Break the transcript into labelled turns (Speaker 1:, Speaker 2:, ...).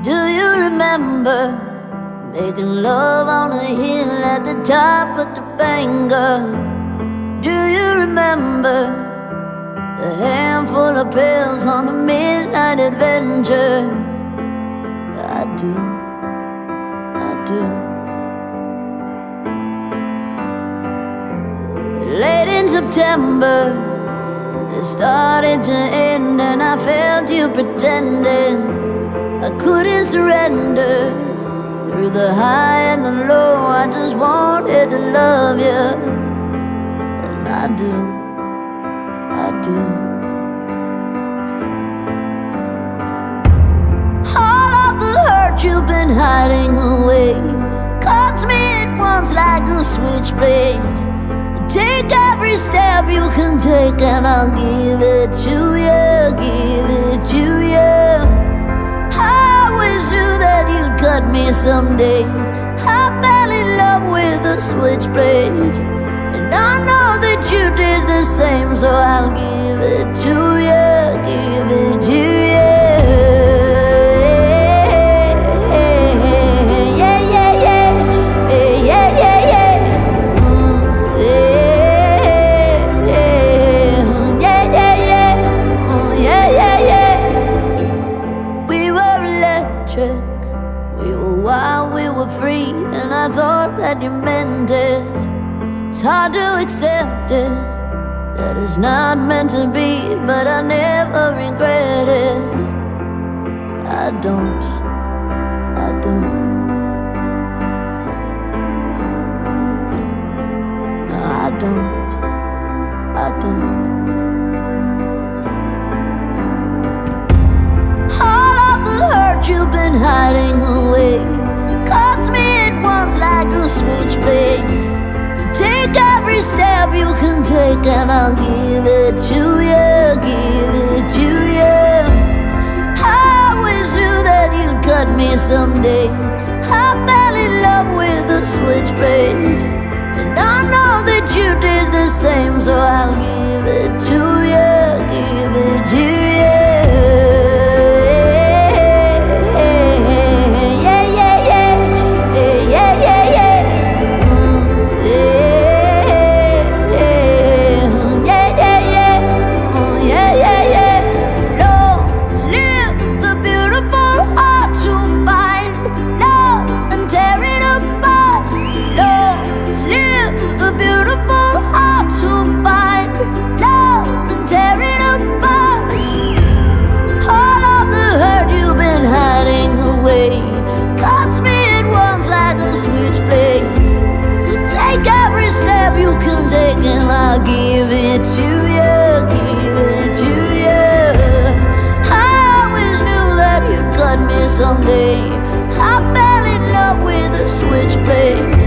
Speaker 1: Do you remember making love on a hill at the top of the banger? Do you remember a handful of pills on a midnight adventure? I do, I do. Late in September, it started to end, and I felt you pretending I couldn't surrender. Through the high and the low, I just wanted to love you. And I do, I do. All of the hurt you've been hiding away cuts me at once like a switchblade. Take every step you can take, and I'll give it to you, give it to you. I always knew that you'd cut me someday. I fell in love with a switchblade, and I know that you did the same, so I'll give it to you, give it to you. We were wild, we were free, and I thought that you meant it. It's hard to accept it, that it's not meant to be, but I never regret it. I don't, I don't. No, I don't, I don't. You've been hiding away cuts me at once like a switchblade. Take every step you can take, and I'll give it to you, give it to you. I always knew that you'd cut me someday. I fell in love with a switchblade, and I know that you did the same, so I'll give it to you, give it to you. Switchblade. So take every step you can take, and I'll give it to you, give it to you. I always knew that you'd cut me someday. I fell in love with a switchblade.